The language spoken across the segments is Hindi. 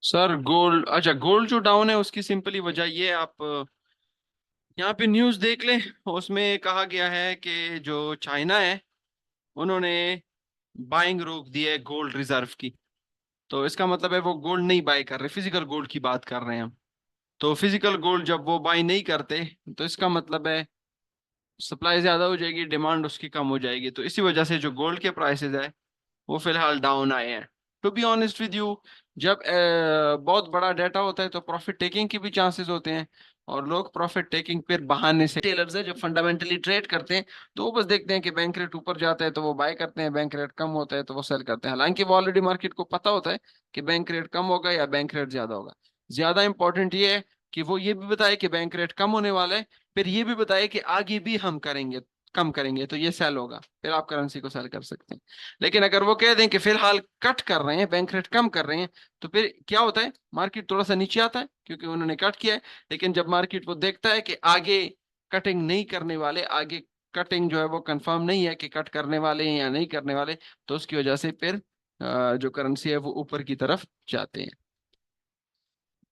सर गोल्ड, अच्छा गोल्ड जो डाउन है उसकी सिंपली वजह ये है, आप यहाँ पे न्यूज़ देख लें। उसमें कहा गया है कि जो चाइना है उन्होंने बाइंग रोक दी है गोल्ड रिजर्व की। तो इसका मतलब है वो गोल्ड नहीं बाय कर रहे, फिजिकल गोल्ड की बात कर रहे हैं हम। तो फिजिकल गोल्ड जब वो बाय नहीं करते तो इसका मतलब है सप्लाई ज्यादा हो जाएगी, डिमांड उसकी कम हो जाएगी। तो इसी वजह से जो गोल्ड के प्राइसेस है वो फिलहाल डाउन आए हैं। To be honest with you, जब बहुत बड़ा डाटा होता है तो प्रॉफिट टेकिंग की भी चांसेस होते हैं। और लोग प्रॉफिट टेकिंग पर बहाने से, टेलर्स है जो फंडामेंटली ट्रेड करते हैं, तो वो बस देखते हैं कि बैंक रेट ऊपर जाता है तो वो बाय करते हैं, बैंक रेट कम होता है तो वो सेल करते हैं। हालांकि वो ऑलरेडी मार्केट को पता होता है कि बैंक रेट कम होगा या बैंक रेट ज्यादा होगा। ज्यादा इंपॉर्टेंट ये है कि वो ये भी बताए कि बैंक रेट कम होने वाला है, फिर ये भी बताए कि आगे भी हम करेंगे, कम करेंगे, तो ये सेल होगा, फिर आप करेंसी को सेल कर सकते हैं। लेकिन अगर वो कह दें कि फिलहाल कट कर रहे हैं, बैंक रेट कम कर रहे हैं, तो फिर क्या होता है, मार्केट थोड़ा सा नीचे आता है क्योंकि उन्होंने कट किया है। लेकिन जब मार्केट वो देखता है कि आगे कटिंग नहीं करने वाले, आगे कटिंग जो है वो कंफर्म नहीं है कि कट करने वाले हैं या नहीं करने वाले, तो उसकी वजह से फिर जो करेंसी है वो ऊपर की तरफ जाते हैं।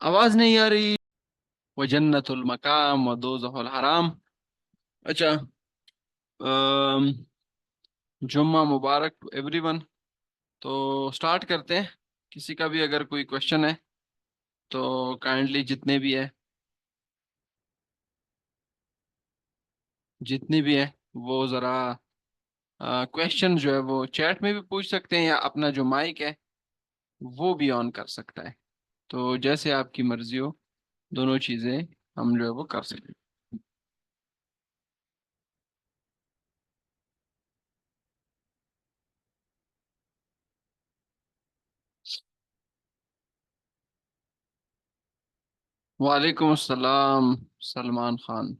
आवाज नहीं आ रही। वो जन्नतुल मकाम व दोज़खुल हराम। अच्छा, जुम्मा मुबारक टू एवरीवन। तो स्टार्ट करते हैं। किसी का भी अगर कोई क्वेश्चन है तो काइंडली जितनी भी है वो ज़रा क्वेश्चन जो है वो चैट में भी पूछ सकते हैं, या अपना जो माइक है वो भी ऑन कर सकता है। तो जैसे आपकी मर्जी हो, दोनों चीज़ें हम जो है वो कर सकते हैं। वालेकुम अस्सलाम। Salman Khan.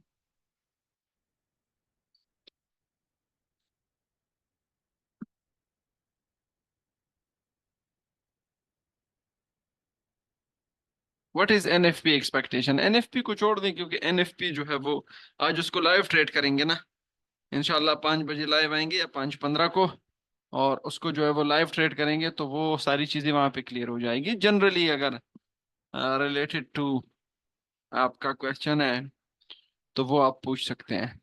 What is NFP expectation? NFP को छोड़ दें क्योंकि एनएफपी जो है वो आज उसको लाइव ट्रेड करेंगे ना, इंशाल्लाह 5 बजे लाइव आएंगे या 5:15 को। और उसको जो है वो लाइव ट्रेड करेंगे तो वो सारी चीजें वहां पे क्लियर हो जाएगी। जनरली अगर रिलेटेड टू आपका क्वेश्चन है तो वो आप पूछ सकते हैं।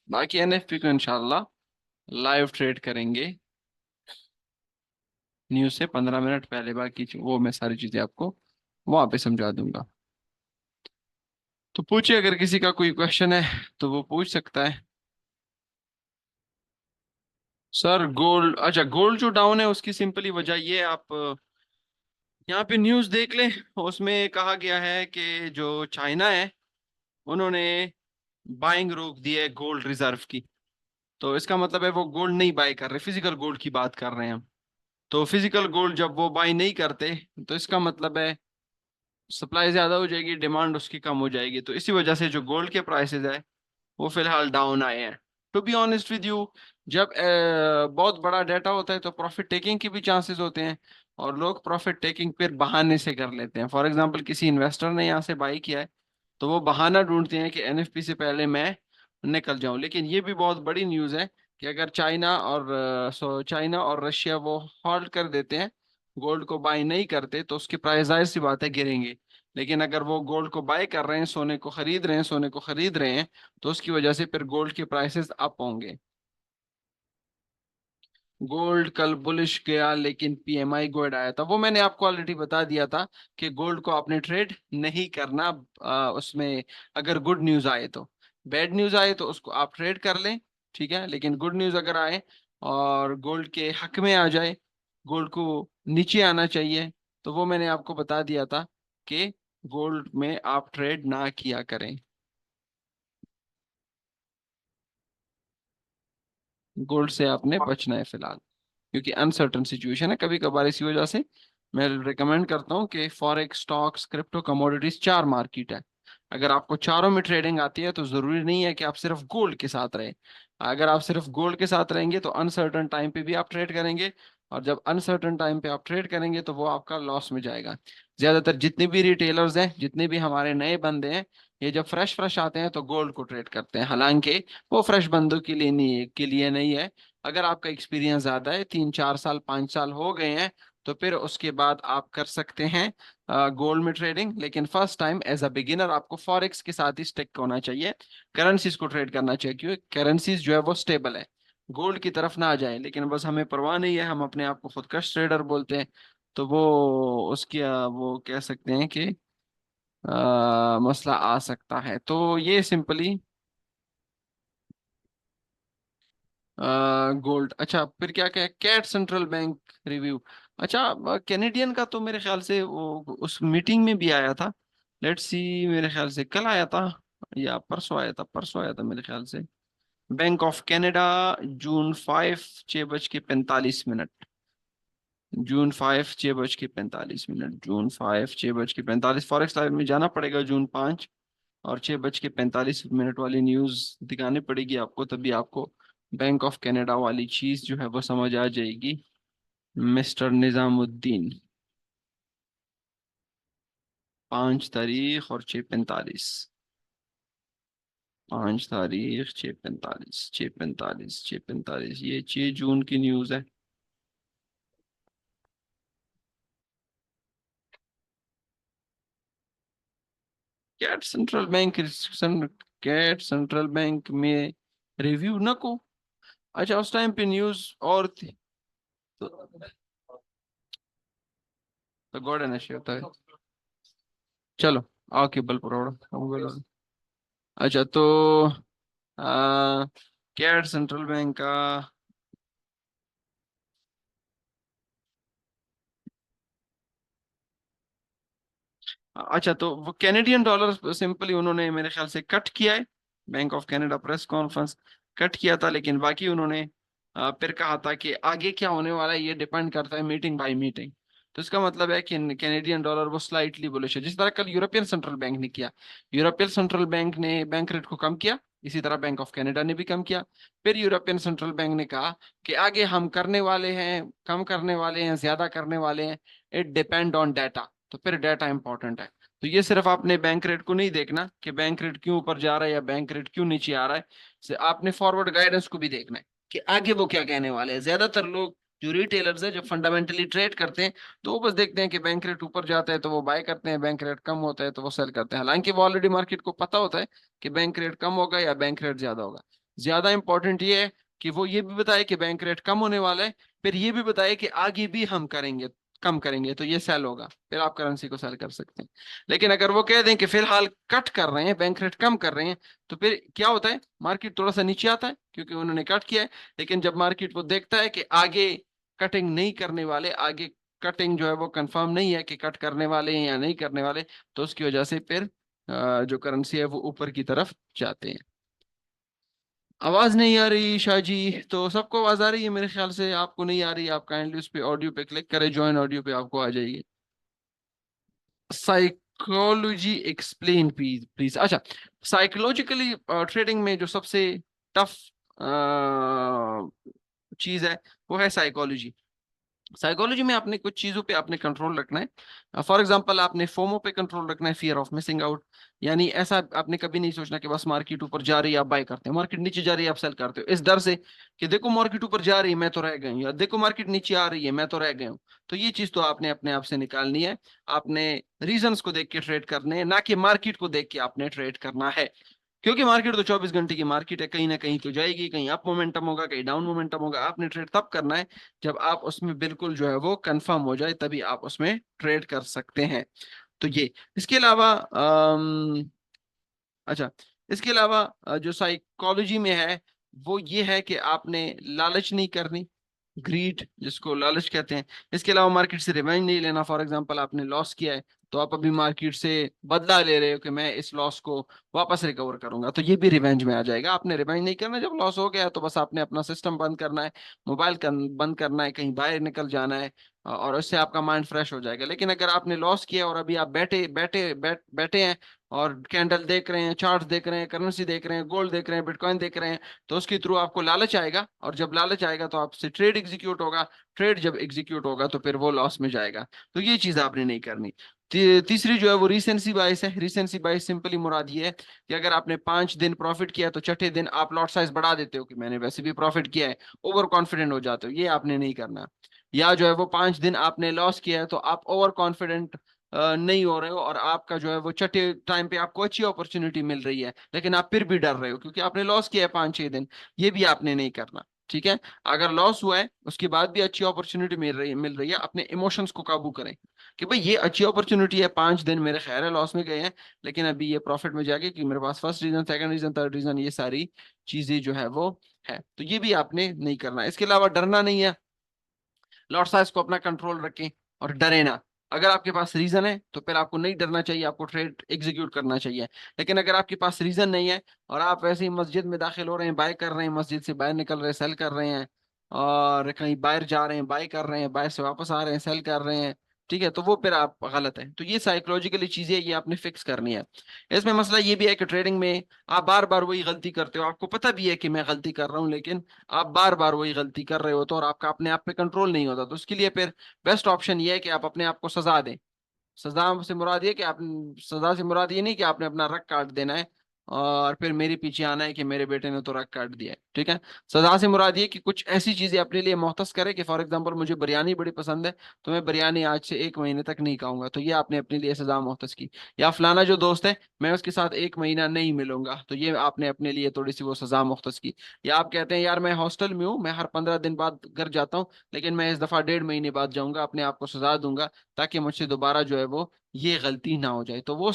बाकी एनएफपी को इंशाल्लाह लाइव ट्रेड करेंगे न्यूज से 15 मिनट पहले। बाकी वो मैं सारी चीजें आपको वहां पे समझा दूंगा। तो पूछिए, अगर किसी का कोई क्वेश्चन है तो वो पूछ सकता है। सर गोल्ड, अच्छा गोल्ड जो डाउन है उसकी सिंपली वजह ये है, आप यहाँ पे न्यूज़ देख लें। उसमें कहा गया है कि जो चाइना है उन्होंने बाइंग रोक दी है गोल्ड रिजर्व की। तो इसका मतलब है वो गोल्ड नहीं बाय कर रहे, फिजिकल गोल्ड की बात कर रहे हैं हम। तो फिजिकल गोल्ड जब वो बाय नहीं करते तो इसका मतलब है सप्लाई ज्यादा हो जाएगी, डिमांड उसकी कम हो जाएगी। तो इसी वजह से जो गोल्ड के प्राइसेस है वो फिलहाल डाउन आए हैं। To be honest with you, जब बहुत बड़ा डाटा होता है तो प्रॉफिट टेकिंग की भी चांसेस होते हैं। और लोग प्रॉफिट टेकिंग फिर बहाने से कर लेते हैं। फॉर एग्जांपल किसी इन्वेस्टर ने यहाँ से बाई किया है तो वो बहाना ढूंढते हैं कि एनएफपी से पहले मैं निकल जाऊं। लेकिन ये भी बहुत बड़ी न्यूज़ है कि अगर चाइना और रशिया वो हॉल्ट कर देते हैं, गोल्ड को बाई नहीं करते, तो उसकी प्राइस जाहिर सी बात है गिरेंगे। लेकिन अगर वो गोल्ड को बाय कर रहे हैं, सोने को खरीद रहे हैं, तो उसकी वजह से फिर गोल्ड के प्राइसेस अप होंगे। गोल्ड कल बुलिश गया लेकिन पीएमआई गोल्ड आया था, वो मैंने आपको ऑलरेडी बता दिया था कि गोल्ड को आपने ट्रेड नहीं करना। उसमें अगर गुड न्यूज आए तो, बैड न्यूज आए तो उसको आप ट्रेड कर लें, ठीक है। लेकिन गुड न्यूज अगर आए और गोल्ड के हक में आ जाए, गोल्ड को नीचे आना चाहिए, तो वो मैंने आपको बता दिया था कि गोल्ड में आप ट्रेड ना किया करें। गोल्ड से आपने बचना है फिलहाल, क्योंकि अनसर्टन सिचुएशन है। कभी कभार इसी वजह से मैं रिकमेंड करता हूँ कि forex, stocks, crypto, commodities, 4 market है। अगर आपको चारों में ट्रेडिंग आती है तो जरूरी नहीं है कि आप सिर्फ गोल्ड के साथ रहें। अगर आप सिर्फ गोल्ड के साथ रहेंगे तो अनसर्टन टाइम पे भी आप ट्रेड करेंगे, और जब अनसर्टन टाइम पे आप ट्रेड करेंगे तो वो आपका लॉस में जाएगा। ज्यादातर जितने भी रिटेलर्स हैं, जितने भी हमारे नए बंदे हैं, ये जब फ्रेश फ्रेश आते हैं तो गोल्ड को ट्रेड करते हैं। हालांकि वो फ्रेश बंदों के लिए नहीं है। अगर आपका एक्सपीरियंस ज्यादा है, 3 4 साल 5 साल हो गए हैं, तो फिर उसके बाद आप कर सकते हैं गोल्ड में ट्रेडिंग। लेकिन first time as a beginner आपको फॉरेक्स के साथ ही स्टिक होना चाहिए, करेंसीज को ट्रेड करना चाहिए, क्योंकि करेंसीज जो है वो स्टेबल है, गोल्ड की तरफ ना आ जाए। लेकिन बस हमें परवाह नहीं है, हम अपने आप को खुद का ट्रेडर बोलते हैं, तो वो उसकी वो कह सकते हैं कि मसला आ सकता है। तो ये सिंपली गोल्ड। अच्छा, फिर क्या क्या कैट सेंट्रल बैंक रिव्यू। अच्छा, कैनेडियन का तो मेरे ख्याल से वो उस मीटिंग में भी आया था। लेट्स सी, मेरे ख्याल से कल आया था या परसों आया था मेरे ख्याल से। Bank of Canada, June 5, 6:45। June 5, 6:45। Forex live में जाना पड़ेगा जून 5 और 6:45 वाली न्यूज दिखानी पड़ेगी आपको, तभी आपको बैंक ऑफ कनाडा वाली चीज जो है वो समझ आ जाएगी। मिस्टर निजामुद्दीन, 5 तारीख और 6:45। 5 तारीख, 6:45, 6:45, 6:45, ये 6 जून की न्यूज है। कैट सेंट्रल बैंक, कैट सेंट्रल बैंक में रिव्यू ना को। अच्छा, उस टाइम पे न्यूज और थी। तो, तो गॉड एंड होता है। चलो, ओके, बल परोड़ा। अच्छा, तो कैट सेंट्रल बैंक का। अच्छा, तो वो कैनेडियन डॉलर सिंपली उन्होंने मेरे ख्याल से कट किया है। Bank of Canada press conference cut किया था, लेकिन बाकी उन्होंने फिर कहा था कि आगे क्या होने वाला है ये डिपेंड करता है मीटिंग बाय मीटिंग। तो इसका मतलब है कि कैनेडियन डॉलर वो स्लाइटली बुलिश है, जिस तरह कल यूरोपियन सेंट्रल बैंक ने किया। यूरोपियन सेंट्रल बैंक ने बैंक रेट को कम किया, इसी तरह बैंक ऑफ कनाडा ने भी कम किया। फिर यूरोपियन सेंट्रल बैंक ने कहा कि आगे हम करने वाले हैं, कम करने वाले हैं, ज्यादा करने वाले हैं, इट डिपेंड ऑन डाटा। तो फिर डाटा इंपॉर्टेंट है। तो ये सिर्फ आपने बैंक रेट को नहीं देखना कि बैंक रेट क्यों ऊपर जा रहा है या बैंक रेट क्यों नीचे आ रहा है, आपने फॉरवर्ड गाइडेंस को भी देखना है कि आगे वो क्या कहने वाले हैं। ज्यादातर लोग जो रिटेलर्स है, जो फंडामेंटली ट्रेड करते हैं, तो वो बस देखते हैं कि बैंक रेट ऊपर जाता है तो वो बाय करते हैं, बैंक रेट कम होता है तो वो सेल करते हैं। हालांकि वो ऑलरेडी मार्केट को पता होता है कि बैंक रेट कम होगा या बैंक रेट ज्यादा होगा। ज्यादा इंपॉर्टेंट ये है कि वो ये भी बताए कि बैंक रेट कम होने वाला है, फिर ये भी बताए कि आगे भी हम करेंगे, कम करेंगे, तो ये सेल होगा, फिर आप करेंसी को सेल कर सकते हैं। लेकिन अगर वो कह दें कि फिलहाल कट कर रहे हैं, बैंक रेट कम कर रहे हैं, तो फिर क्या होता है, मार्केट थोड़ा सा नीचे आता है क्योंकि उन्होंने कट किया है। लेकिन जब मार्केट वो देखता है कि आगे कटिंग नहीं करने वाले, आगे कटिंग जो है वो कंफर्म नहीं है कि कट करने वाले हैं या नहीं करने वाले, तो उसकी वजह से फिर जो करेंसी है वो ऊपर की तरफ जाते हैं। आवाज नहीं आ रही शाह जी? तो सबको आवाज आ रही है मेरे ख्याल से, आपको नहीं आ रही, आप काइंडली उस पे ऑडियो पे क्लिक करें, ज्वाइन ऑडियो पे, आपको आ जाएगी। Psychology explain please please. अच्छा, साइकोलॉजिकली ट्रेडिंग में जो सबसे टफ चीज है वो है साइकोलॉजी। साइकोलॉजी में आपने कुछ चीजों पे आपने कंट्रोल रखना है। फॉर एग्जांपल, आपने फोमो पे कंट्रोल रखना है, फियर ऑफ मिसिंग आउट। यानी ऐसा आपने कभी नहीं सोचना कि बस मार्केट ऊपर जा रही है आप बाय करते हो, मार्केट नीचे जा रही है आप सेल करते हो, इस डर से कि देखो मार्केट ऊपर जा रही है मैं तो रह गई हूँ, या देखो मार्केट नीचे आ रही है मैं तो रह गई हूँ। तो ये चीज तो आपने अपने आप से निकालनी है। आपने रीजंस को देख के ट्रेड करने हैं, ना कि मार्केट को देख के आपने ट्रेड करना है। क्योंकि मार्केट तो 24 घंटे की मार्केट है, कहीं ना कहीं तो जाएगी, कहीं अप मोमेंटम होगा, कहीं डाउन मोमेंटम होगा। आपने ट्रेड तब करना है जब आप उसमें बिल्कुल जो है वो कंफर्म हो जाए, तभी आप उसमें ट्रेड कर सकते हैं। तो ये, इसके अलावा अच्छा, इसके अलावा जो साइकोलॉजी में है वो ये है कि आपने लालच नहीं करनी, ग्रीड जिसको लालच कहते हैं। इसके अलावा मार्केट से रिवेंज नहीं लेना। फॉर एग्जांपल, आपने लॉस किया है तो आप अभी मार्केट से बदला ले रहे हो कि मैं इस लॉस को वापस रिकवर करूंगा, तो ये भी रिवेंज में आ जाएगा। आपने रिवेंज नहीं करना, जब लॉस हो गया तो बस आपने अपना सिस्टम बंद करना है, मोबाइल बंद करना है, कहीं बाहर निकल जाना है, और उससे आपका माइंड फ्रेश हो जाएगा। लेकिन अगर आपने लॉस किया और अभी आप बैठे हैं और कैंडल देख रहे हैं, चार्ट देख रहे हैं, करेंसी देख रहे हैं, गोल्ड देख रहे हैं, बिटकॉइन देख रहे हैं, तो उसके थ्रू आपको लालच आएगा, और जब लालच आएगा तो आपसे ट्रेड एग्जीक्यूट होगा। ट्रेड जब एग्जीक्यूट होगा तो फिर वो लॉस में जाएगा। तो ये चीज आपने नहीं करनी। तीसरी जो है वो रिसेंसी बाइस है। रिसेंसी बाइस सिंपली मुराद ये है कि अगर आपने 5 दिन प्रॉफिट किया तो छठे दिन आप लॉट साइज बढ़ा देते हो कि मैंने वैसे भी प्रॉफिट किया है, ओवर कॉन्फिडेंट हो जाते हो, ये आपने नहीं करना। या जो है वो 5 दिन आपने लॉस किया है तो आप ओवर कॉन्फिडेंट नहीं हो रहे हो, और आपका जो है वो छठे टाइम पे आपको अच्छी अपॉर्चुनिटी मिल रही है लेकिन आप फिर भी डर रहे हो क्योंकि आपने लॉस किया है 5-6 दिन। ये भी आपने नहीं करना। ठीक है, अगर लॉस हुआ है उसके बाद भी अच्छी अपॉर्चुनिटी मिल रही है, अपने इमोशंस को काबू करें कि भाई ये अच्छी अपॉर्चुनिटी है, 5 दिन मेरे खैर है लॉस में गए हैं, लेकिन अभी ये प्रॉफिट में जाके कि मेरे पास first reason, second reason, third reason, ये सारी चीजें जो है वो है। तो ये भी आपने नहीं करना। इसके अलावा डरना नहीं है, लॉट साइज को अपना कंट्रोल रखें और डरे ना। अगर आपके पास रीजन है तो फिर आपको नहीं डरना चाहिए, आपको ट्रेड एग्जीक्यूट करना चाहिए। लेकिन अगर आपके पास रीजन नहीं है और आप वैसे ही मस्जिद में दाखिल हो रहे हैं, बाय कर रहे हैं, मस्जिद से बाहर निकल रहे हैं, सेल कर रहे हैं, और कहीं बाहर जा रहे हैं बाय कर रहे हैं, बाहर से वापस आ रहे हैं सेल कर रहे हैं, ठीक है, तो वो फिर आप गलत है। तो ये साइकोलॉजिकली चीजें ये आपने फिक्स करनी है। इसमें मसला ये भी है कि ट्रेडिंग में आप बार बार वही गलती करते हो, आपको पता भी है कि मैं गलती कर रहा हूँ, लेकिन आप बार बार वही गलती कर रहे हो तो, और आपका अपने आप पे कंट्रोल नहीं होता, तो उसके लिए फिर बेस्ट ऑप्शन ये है कि आप अपने आप को सजा दें। सजा से मुराद ये कि आप, सजा से मुराद ये नहीं कि आपने अपना रग काट देना है और फिर मेरे पीछे आना है कि मेरे बेटे ने तो रग काट दिया है। ठीक है, सजा से मुराद ये कि कुछ ऐसी चीजें अपने लिए मुख्तस करें कि फॉर एग्जांपल मुझे बिरयानी बड़ी पसंद है तो मैं बिरयानी आज से 1 महीने तक नहीं खाऊंगा, तो ये आपने अपने लिए सजा मुख्तस की। या फलाना जो दोस्त है मैं उसके साथ 1 महीना नहीं मिलूंगा, तो ये आपने अपने लिए थोड़ी सी वो सजा मुख्तस की। या आप कहते हैं यार मैं हॉस्टल में हूँ, मैं हर 15 दिन बाद घर जाता हूँ, लेकिन मैं इस दफा 1.5 महीने बाद जाऊंगा, अपने आप को सजा दूंगा ताकि मुझसे दोबारा जो है वो ये गलती ना हो जाए। तो वो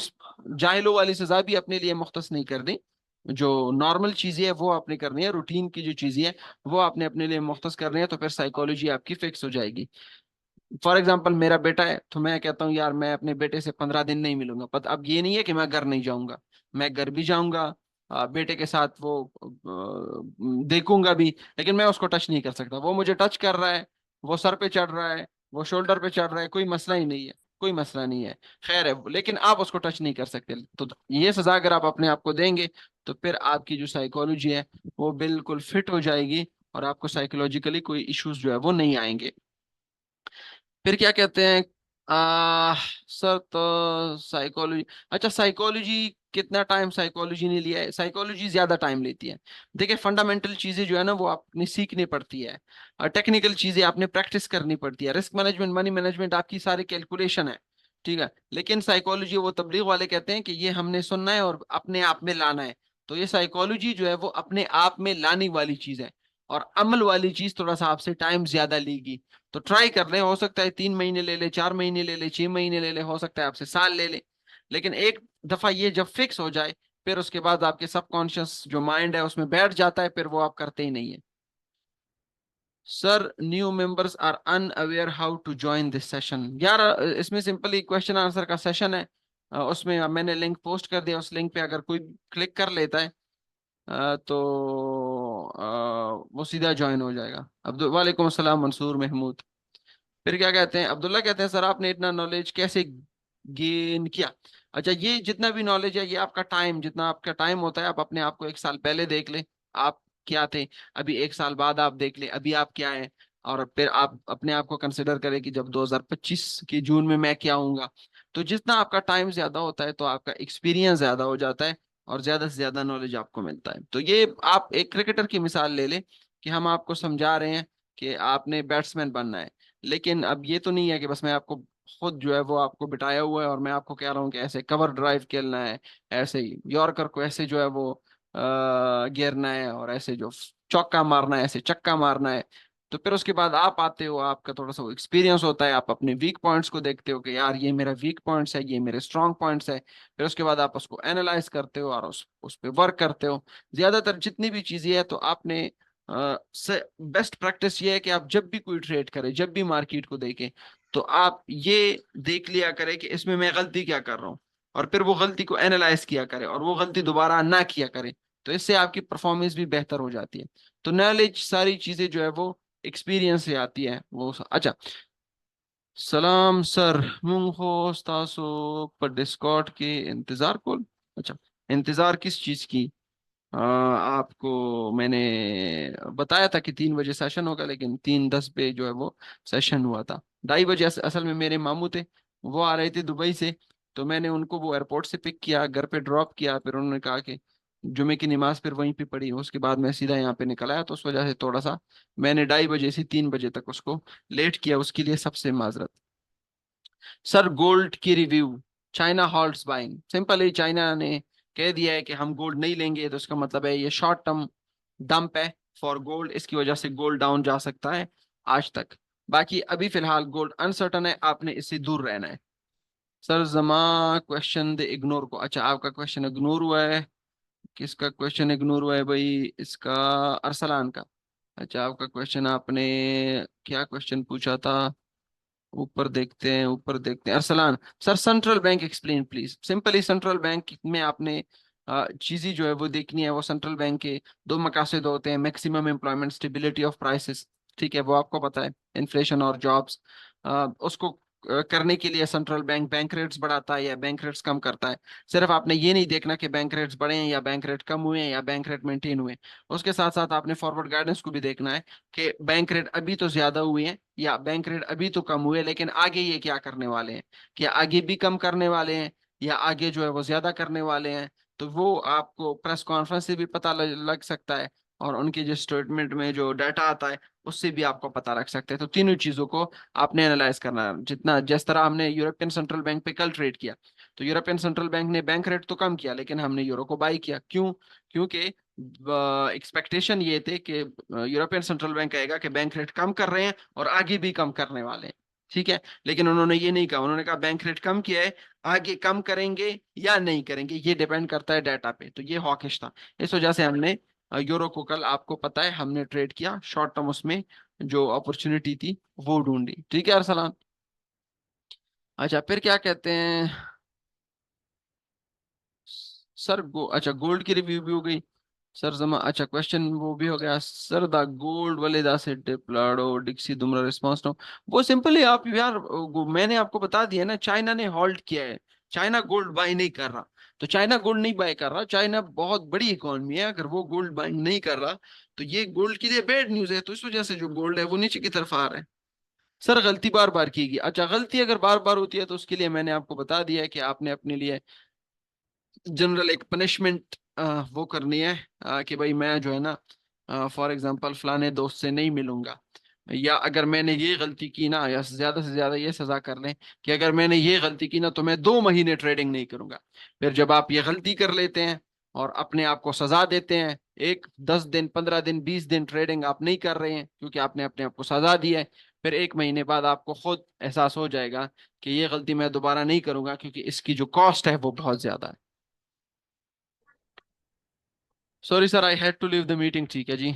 जाहिलों वाली सजा भी अपने लिए मुख्तस नहीं कर दी, जो नॉर्मल चीजें है वो आपने करनी है, रूटीन की जो चीजें है वो आपने अपने लिए मुख्तस करनी है, तो फिर साइकोलॉजी आपकी फिक्स हो जाएगी। फॉर एग्जाम्पल मेरा बेटा है तो मैं कहता हूँ यार मैं अपने बेटे से 15 दिन नहीं मिलूंगा, पर अब ये नहीं है कि मैं घर नहीं जाऊंगा, मैं घर भी जाऊंगा, बेटे के साथ वो देखूंगा भी, लेकिन मैं उसको टच नहीं कर सकता। वो मुझे टच कर रहा है, वो सर पे चढ़ रहा है, वो शोल्डर पे चढ़ रहा है, कोई मसला ही नहीं है, कोई मसला नहीं है, खैर है, लेकिन आप उसको टच नहीं कर सकते। तो ये सजा अगर आप अपने आप को देंगे तो फिर आपकी जो साइकोलॉजी है वो बिल्कुल फिट हो जाएगी और आपको साइकोलॉजिकली कोई इश्यूज जो है वो नहीं आएंगे। फिर क्या कहते हैं, आ सर तो साइकोलॉजी, अच्छा साइकोलॉजी कितना टाइम साइकोलॉजी ने लिया है? साइकोलॉजी ज्यादा टाइम लेती है। देखिए फंडामेंटल चीजें जो है ना वो आपने सीखनी पड़ती है, और टेक्निकल चीजें आपने प्रैक्टिस करनी पड़ती है, रिस्क मैनेजमेंट, मनी मैनेजमेंट, आपकी सारी कैलकुलेशन है। ठीक है, लेकिन साइकोलॉजी वो तबलीग वाले कहते हैं कि ये हमने सुनना है और अपने आप में लाना है। तो ये साइकोलॉजी जो है वो अपने आप में लाने वाली चीज है, और अमल वाली चीज थोड़ा सा आपसे टाइम ज्यादा लेगी। तो ट्राई कर ले, हो सकता है 3 महीने ले ले, 4 महीने ले ले, 6 महीने ले ले, हो सकता है आपसे साल ले ले, लेकिन एक दफा ये जब फिक्स हो जाए फिर उसके बाद आपके सबकॉन्शियस जो माइंड है उसमें बैठ जाता है, फिर वो आप करते ही नहीं है। Sir new members are unaware how to join this session. यार इसमें सिंपली क्वेश्चन आंसर का सेशन है, उसमें मैंने लिंक पोस्ट कर दिया, उस लिंक पे अगर कोई क्लिक कर लेता है तो वो सीधा ज्वाइन हो जाएगा। अब्दुल वालेकुम अस्सलाम मंसूर महमूद। फिर क्या कहते हैं, अब्दुल्ला कहते हैं सर आपने इतना नॉलेज कैसे गेन किया? अच्छा, ये जितना भी नॉलेज है ये आपका टाइम, जितना आपका टाइम होता है, आप अपने आप को 1 साल पहले देख ले, आप क्या थे, अभी 1 साल बाद आप देख ले अभी आप क्या है, और फिर आप अपने आप को कंसिडर करें कि जब 2025 के जून में मैं क्या हूँगा। तो जितना आपका टाइम ज्यादा होता है तो आपका एक्सपीरियंस ज्यादा हो जाता है और ज्यादा से ज्यादा नॉलेज आपको मिलता है। तो ये आप एक क्रिकेटर की मिसाल ले ले कि हम आपको समझा रहे हैं कि आपने बैट्समैन बनना है, लेकिन अब ये तो नहीं है कि बस मैं आपको खुद जो है वो आपको बिठाया हुआ है और मैं आपको कह रहा हूँ कि ऐसे कवर ड्राइव खेलना है, ऐसे ही यॉर्कर को ऐसे जो है वो गिरना है, और ऐसे जो चौका मारना है ऐसे चक्का मारना है। तो फिर उसके बाद आप आते हो, आपका थोड़ा सा वो एक्सपीरियंस होता है, आप अपने वीक पॉइंट्स को देखते हो कि यार ये मेरा वीक पॉइंट्स है, ये मेरे स्ट्रॉन्ग पॉइंट्स है। फिर उसके बाद आप उसको एनालाइज करते हो और उस पर वर्क करते हो। ज्यादातर जितनी भी चीजें हैं तो आपने से बेस्ट प्रैक्टिस ये है कि आप जब भी कोई ट्रेड करें, जब भी मार्केट को देखें, तो आप ये देख लिया करें कि इसमें मैं गलती क्या कर रहा हूँ, और फिर वो गलती को एनालाइज किया करें और वो गलती दोबारा ना किया करें। तो इससे आपकी परफॉर्मेंस भी बेहतर हो जाती है। तो नॉलेज सारी चीजें जो है वो एक्सपीरियंस से आती है वो। अच्छा, सलाम सर, मुंगो तासो पर डिस्कॉर्ड के इंतजार को। अच्छा, इंतजार किस चीज की? आपको मैंने बताया था कि 3 बजे सेशन होगा, लेकिन 3:10 पे जो है वो सेशन हुआ था। 2:30 बजे असल में मेरे मामू थे, वो आ रहे थे दुबई से, तो मैंने उनको वो एयरपोर्ट से पिक किया, घर पे ड्रॉप किया, फिर उन्होंने कहा कि जुमे की नमाज फिर वहीं पे पढ़ी, उसके बाद मैं सीधा यहाँ पे निकल आया, तो उस वजह से थोड़ा सा मैंने 2:30 बजे से 3 बजे तक उसको लेट किया, उसके लिए सबसे माजरत। सर गोल्ड की review, China halts buying, simple ही चाइना ने कह दिया है कि हम गोल्ड नहीं लेंगे, तो इसका मतलब है ये शॉर्ट टर्म डंप है फॉर गोल्ड, इसकी वजह से गोल्ड डाउन जा सकता है आज तक। बाकी अभी फिलहाल गोल्ड अनसर्टन है, आपने इससे दूर रहना है। सर जमा क्वेश्चन दे इग्नोर को, अच्छा आपका क्वेश्चन इग्नोर हुआ है। किसका क्वेश्चन इग्नोर हुआ है भाई? इसका, अरसलान का। अच्छा आपका क्वेश्चन, आपने क्या क्वेश्चन पूछा था? ऊपर देखते हैं, ऊपर देखते हैं Arsalan. Sir central bank explain please, simply central bank में आपने चीजें जो है वो देखनी है। वो सेंट्रल बैंक के दो मकासद होते हैं, maximum employment, stability of prices, ठीक है वो आपको पता है, इन्फ्लेशन और जॉब्स। उसको करने के लिए सेंट्रल बैंक बैंक रेट्स बढ़ाता है या बैंक रेट्स कम करता है। सिर्फ आपने ये नहीं देखना कि बैंक रेट्स बढ़े हैं या बैंक रेट कम हुए हैं या बैंक रेट मेंटेन हुए हैं, उसके साथ साथ आपने फॉरवर्ड गाइडेंस को भी देखना है कि बैंक रेट अभी तो ज्यादा हुए हैं या बैंक रेट अभी तो कम हुए, लेकिन आगे ये क्या करने वाले हैं, क्या आगे भी कम करने वाले हैं या आगे जो है वो ज्यादा करने वाले हैं। तो वो आपको प्रेस कॉन्फ्रेंस से भी पता लग सकता है, और उनके जो स्टेटमेंट में जो डाटा आता है उससे भी आपको पता लग सकता है। तो तीनों चीजों को आपने एनालाइज करना है, जितना जिस तरह हमने यूरोपियन सेंट्रल बैंक पे कल ट्रेड किया, तो यूरोपियन सेंट्रल बैंक ने बैंक रेट तो कम किया लेकिन हमने यूरो को बाई किया, क्यों? क्योंकि एक्सपेक्टेशन ये थे कि यूरोपियन सेंट्रल बैंक कहेगा कि बैंक रेट कम कर रहे हैं और आगे भी कम करने वाले हैं, ठीक है। लेकिन उन्होंने ये नहीं कहा, उन्होंने कहा बैंक रेट कम किया है, आगे कम करेंगे या नहीं करेंगे ये डिपेंड करता है डाटा पे। तो ये हॉकिश था, इस वजह से हमने यूरो को कल, आपको पता है, हमने ट्रेड किया शॉर्ट टर्म, उसमें जो अपॉर्चुनिटी थी वो ढूंढी, ठीक है अरसलान। अच्छा फिर क्या कहते हैं सर, अच्छा गोल्ड की रिव्यू भी हो गई। सर जमा, अच्छा क्वेश्चन वो भी हो गया। सर द गोल्ड वाले दा से डिप्लाडो डिक्सी दुमरा रिस्पांस नो, वो सिंपली आप यार मैंने आपको बता दिया ना, चाइना ने हॉल्ट किया है, चाइना गोल्ड बाय नहीं कर रहा। तो चाइना गोल्ड नहीं बाय कर रहा, चाइना बहुत बड़ी इकोनॉमी है, अगर वो गोल्ड बाय नहीं कर रहा तो ये गोल्ड के लिए बैड न्यूज है, तो इस वजह से जो गोल्ड है वो नीचे की तरफ आ रहा है। सर गलती बार बार कीगी, अच्छा गलती अगर बार बार होती है तो उसके लिए मैंने आपको बता दिया है कि आपने अपने लिए जनरल एक पनिशमेंट वो करनी है, कि भाई मैं जो है ना, फॉर एग्जांपल फलाने दोस्त से नहीं मिलूंगा, या अगर मैंने ये गलती की ना, या ज्यादा से ज्यादा ये सजा कर लें कि अगर मैंने ये गलती की ना तो मैं 2 महीने ट्रेडिंग नहीं करूंगा। फिर जब आप ये गलती कर लेते हैं और अपने आप को सजा देते हैं, 10 दिन 15 दिन 20 दिन ट्रेडिंग आप नहीं कर रहे हैं क्योंकि आपने अपने आप को सजा दी है, फिर 1 महीने बाद आपको खुद एहसास हो जाएगा कि ये गलती मैं दोबारा नहीं करूंगा क्योंकि इसकी जो कॉस्ट है वो बहुत ज्यादा है। Sorry sir I had to leave the meeting, ठीक है जी।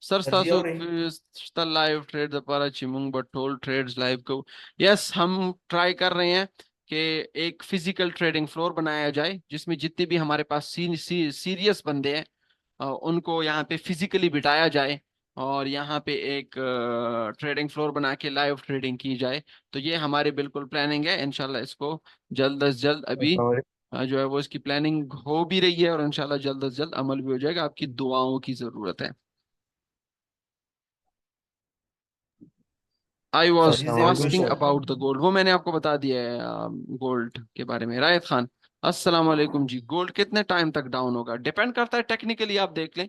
सर está जी so और está live trade the para chimung but told trades live को, यस हम ट्राई कर रहे हैं कि एक फिजिकल ट्रेडिंग फ्लोर बनाया जाए जिसमें जितने भी हमारे पास सीरियस बंदे हैं उनको यहाँ पे फिजिकली बिठाया जाए, और यहाँ पे एक ट्रेडिंग फ्लोर बना के लाइव ट्रेडिंग की जाए। तो ये हमारी बिल्कुल प्लानिंग है, इंशाल्लाह इसको जल्द अज जल्द अभी जो है वो इसकी प्लानिंग हो भी रही है, और इंशाल्लाह जल्द अज जल्द अमल भी हो जाएगा, आपकी दुआओं की जरूरत है। आई वॉज सर वालेकुम asking sir. About the gold, वो मैंने आपको बता दिया है गोल्ड के बारे में। रायत खान, अस्सलाम वालेकुम जी। गोल्ड कितने टाइम तक डाउन होगा? डिपेंड करता है, टेक्निकली आप देख लें,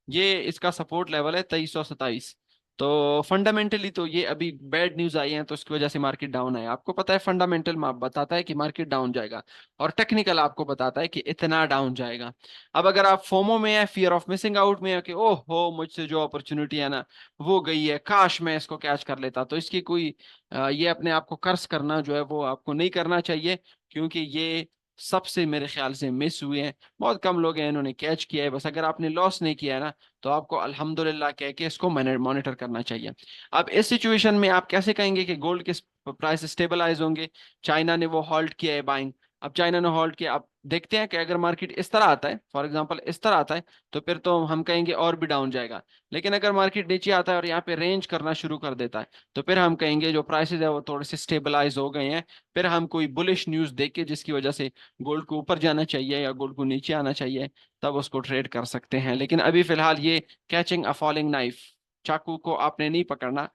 ये इसका सपोर्ट लेवल है 2327। तो फंडामेंटली तो ये अभी बैड न्यूज आई है तो उसकी वजह से मार्केट डाउन है, आपको पता है फंडामेंटल बताता है कि मार्केट डाउन जाएगा, और टेक्निकल आपको बताता है कि इतना डाउन जाएगा। अब अगर आप फोमो में है, फियर ऑफ मिसिंग आउट में है कि ओह हो मुझसे जो अपॉर्चुनिटी है ना वो गई है, काश मैं इसको कैच कर लेता, तो इसकी कोई ये अपने आप को कर्ज करना जो है वो आपको नहीं करना चाहिए, क्योंकि ये सबसे मेरे ख्याल से मिस हुए हैं, बहुत कम लोग हैं इन्होंने कैच किया है। बस अगर आपने लॉस नहीं किया है ना तो आपको अल्हम्दुलिल्लाह कह के इसको मॉनिटर करना चाहिए। अब इस सिचुएशन में आप कैसे कहेंगे कि गोल्ड के प्राइस स्टेबलाइज होंगे? चाइना ने वो हॉल्ट किया है बाइंग, अब चाइना ने हॉल्ट किया, अब देखते हैं कि अगर मार्केट इस तरह आता है, फॉर एग्जांपल इस तरह आता है, तो फिर तो हम कहेंगे और भी डाउन जाएगा। लेकिन अगर मार्केट नीचे आता है और यहाँ पे रेंज करना शुरू कर देता है, तो फिर हम कहेंगे जो प्राइसेस है वो थोड़े से स्टेबलाइज हो गए हैं। फिर हम कोई बुलिश न्यूज देख के जिसकी वजह से गोल्ड को ऊपर जाना चाहिए या गोल्ड को नीचे आना चाहिए, तब उसको ट्रेड कर सकते हैं। लेकिन अभी फिलहाल ये कैचिंग अ फॉलिंग नाइफ, चाकू को आपने नहीं पकड़ना,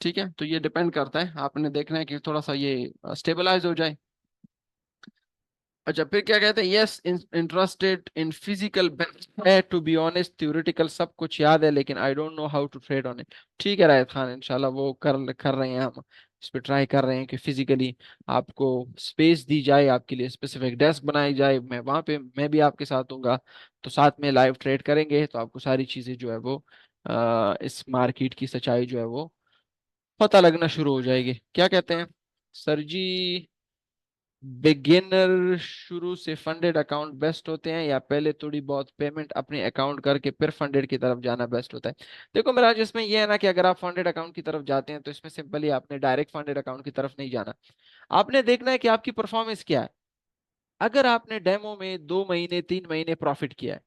ठीक है। तो ये डिपेंड करता है, आपने देखना है कि थोड़ा सा ये स्टेबलाइज हो जाए। अच्छा, फिर क्या कहते हैं, यस इंटरेस्टेड इन फिजिकल है, टू बी ऑनेस्ट थ्योरेटिकल सब कुछ याद है, लेकिन I don't know how to trade on it. ठीक है रायत खान, इंशाल्लाह वो कर रहे हैं, हम इस पे ट्राई कर रहे हैं कि फिजिकली आपको स्पेस दी जाए, आपके लिए स्पेसिफिक डेस्क बनाई जाए, मैं वहाँ पे मैं भी आपके साथ हूँगा, तो साथ में लाइव ट्रेड करेंगे, तो आपको सारी चीज़ें जो है वो इस मार्केट की सच्चाई जो है वो पता लगना शुरू हो जाएगी। क्या कहते हैं सर जी, बिगिनर शुरू से फंडेड अकाउंट बेस्ट होते हैं, या पहले थोड़ी बहुत पेमेंट अपने अकाउंट करके फिर फंडेड की तरफ जाना बेस्ट होता है? देखो मेरा इसमें यह है ना कि अगर आप फंडेड अकाउंट की तरफ जाते हैं तो इसमें सिंपली आपने डायरेक्ट फंडेड अकाउंट की तरफ नहीं जाना, आपने देखना है कि आपकी परफॉर्मेंस क्या है। अगर आपने डेमो में 2 महीने 3 महीने प्रॉफिट किया है,